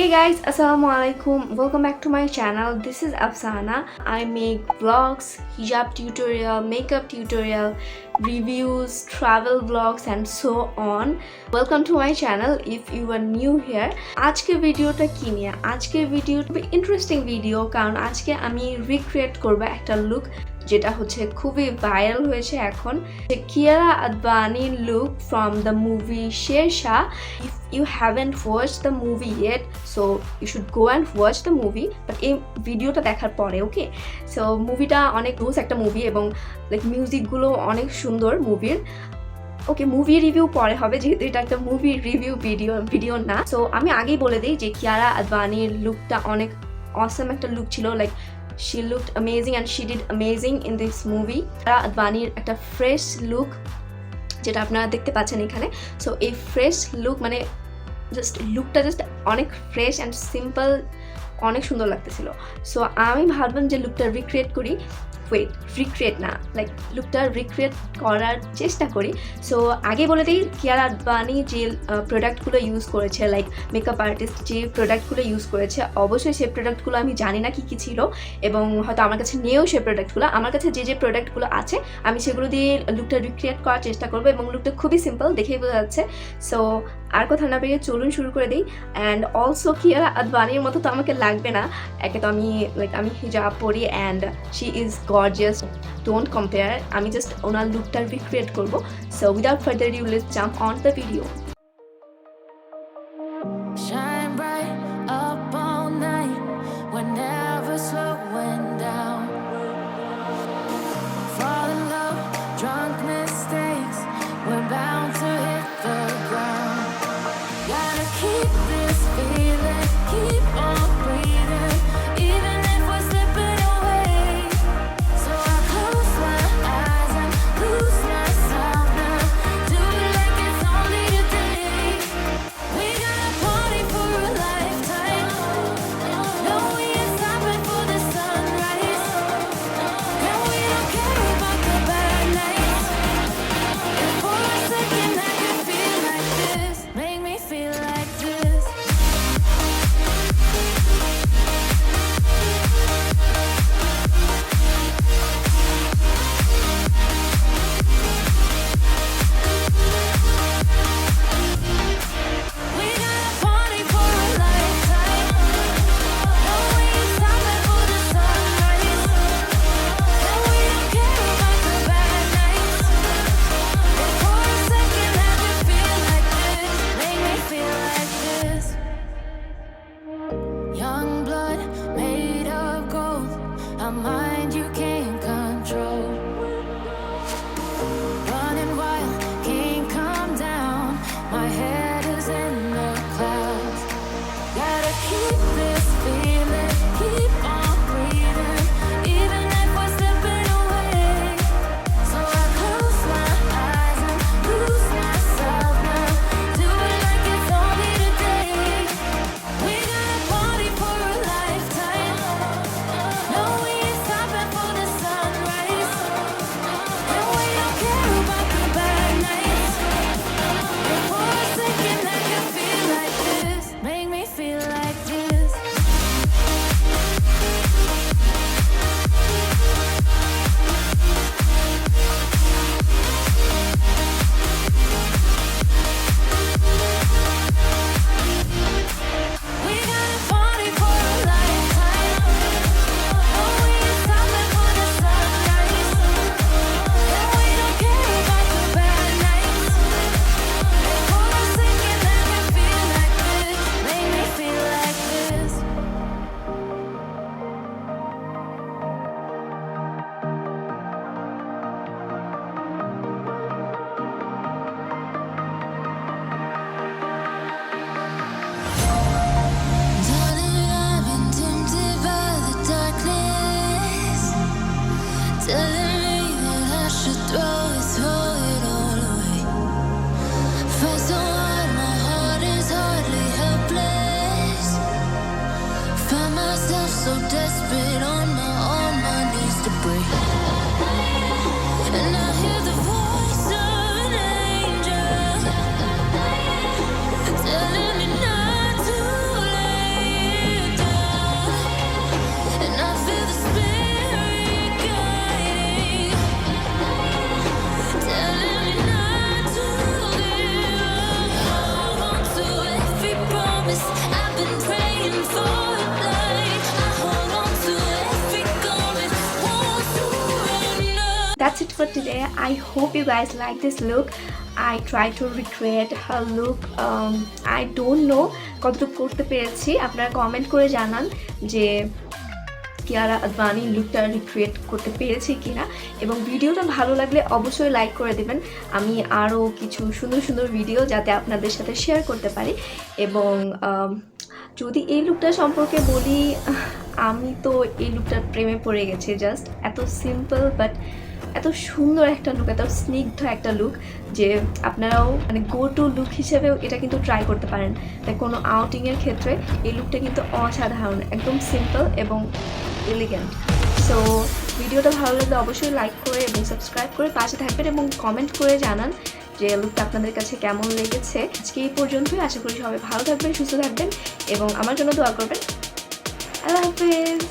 Hey guys, Assalamu alaikum. Welcome back to my channel. This is Afsana. I make vlogs, hijab tutorial, makeup tutorial, reviews, travel vlogs and so on. Welcome to my channel if you are new here. আজকে ভিডিওটা কি নিয়ে? আজকে ভিডিওটা খুবই interesting video কারণ আজকে আমি রিক্রিয়েট করব একটা লুক যেটা হচ্ছে খুবই ভাইরাল হয়েছে এখন Kiara Advani look from the movie Shershaah. If you haven't watched the movie yet, so you should go and watch the movie. But এই ভিডিওটা দেখার পরে ওকে সো মুভিটা অনেক রোজ একটা মুভি এবং লাইক মিউজিকগুলো অনেক সুন্দর মুভির ওকে মুভি রিভিউ পরে হবে যেহেতু এটা একটা মুভি রিভিউ ভিডিও না সো আমি আগেই বলে দিই যে কিয়ারা আদভানির লুকটা অনেক অসম একটা লুক ছিল like she looked amazing and she did amazing in this movie. Kiara Advaniর একটা ফ্রেশ লুক যেটা আপনারা দেখতে পাচ্ছেন এখানে সো এই ফ্রেশ লুক মানে জাস্ট লুকটা জাস্ট অনেক ফ্রেশ অ্যান্ড সিম্পল অনেক সুন্দর লাগতেছিল সো আমি ভাবলাম যে লুকটা রিক্রিয়েট করি রিক্রিয়েট না লাইক লুকটা রিক্রিয়েট করার চেষ্টা করি সো আগে বলে দিই কিয়ারা আদভানি যে প্রোডাক্টগুলো ইউজ করেছে লাইক মেকআপ আর্টিস্ট যে প্রোডাক্টগুলো ইউজ করেছে অবশ্যই সেই প্রোডাক্টগুলো আমি জানি না কী ছিল এবং হয়তো আমার কাছে নেও সেই প্রোডাক্টগুলো আমার কাছে যে প্রোডাক্টগুলো আছে আমি সেগুলো দিয়ে লুকটা রিক্রিয়েট করার চেষ্টা করবো এবং লুকটা খুবই সিম্পল দেখেই বোঝা যাচ্ছে সো আর কথা না বেরিয়ে চলুন শুরু করে দিই অ্যান্ড অলসো কিয়ারা আদভানির মতো তো আমাকে লাগবে না একে তো আমি হিজাব পরি and she is gorgeous. Don't compare. আমি just ওনার লুকটা রিক্রিয়েট করব so without further ado let's jump on the video. Shine bright up all night. We're never slowing down. Fall in love, drunk mistakes. We're bound to hit the ground. Gotta keep this feeling, keep on breathing. Even if we're slipping away. So I close my eyes and lose myself now. Do it like it's only today. We got a party for a lifetime. No, we ain't stopping for the sunrise. And we don't care about the bad nights. If for a second I can feel like this, make me feel like this. We got a party for a lifetime. No, we ain't stopping for the sunrise. And we don't care about the bad nights. If for a second I can feel like this, make me feel like this. Young blood made of gold, a mind you can't control. Running wild, can't calm down. My head is in the clouds. Gotta keep this feeling, keep on breathing. Even if we're slipping away. So I close my eyes and lose myself now. Do it like it's only today. We got a party for a lifetime. No, we ain't stopping for the sunrise. And we don't care about the bad nights. If for a second I can feel like this, make me feel like this. We got a party for a lifetime. No, we ain't stopping for the sunrise. And we don't care about the bad nights. If for a second I can feel like this, make me feel like this. Darling, I've been tempted by the darkness, telling me that I should throw it all away. Fight so hard, my heart is hardly helpless. Find myself so desperate on my knees to break. And I hear the voice of an angel telling me not to let for today. I hope you guys like this look. I try to recreate her look. I don't know কতটুকু করতে পেরেছি, আপনারা comment করে জানান যে কিয়ারা আদভানি লুকটা recreate করতে পেরেছি কিনা, এবং ভিডিওটা ভালো লাগলে অবশ্যই লাইক করে দেবেন। আমি আরও কিছু সুন্দর সুন্দর ভিডিও যাতে আপনাদের সাথে শেয়ার করতে পারি। এবং যদি এই লুকটা সম্পর্কে বলি, আমি তো এই লুকটার প্রেমে পড়ে গেছি। জাস্ট এত সিম্পল বাট এত সুন্দর একটা লুক, এত স্নিগ্ধ একটা লুক যে আপনারাও মানে গো টু লুক হিসেবেও এটা কিন্তু ট্রাই করতে পারেন। তাই কোনো আউটিংয়ের ক্ষেত্রে এই লুকটা কিন্তু অসাধারণ, একদম সিম্পল এবং এলিগেন্ট। সো ভিডিওটা ভালো লাগলে অবশ্যই লাইক করে এবং সাবস্ক্রাইব করে পাশে থাকবেন এবং কমেন্ট করে জানান যে লুকটা আপনাদের কাছে কেমন লেগেছে। আজকে এই পর্যন্তই। আশা করি সবাই ভালো থাকবেন, সুস্থ থাকবেন এবং আমার জন্য দোয়া করবেন। আল্লাহ হাফেজ।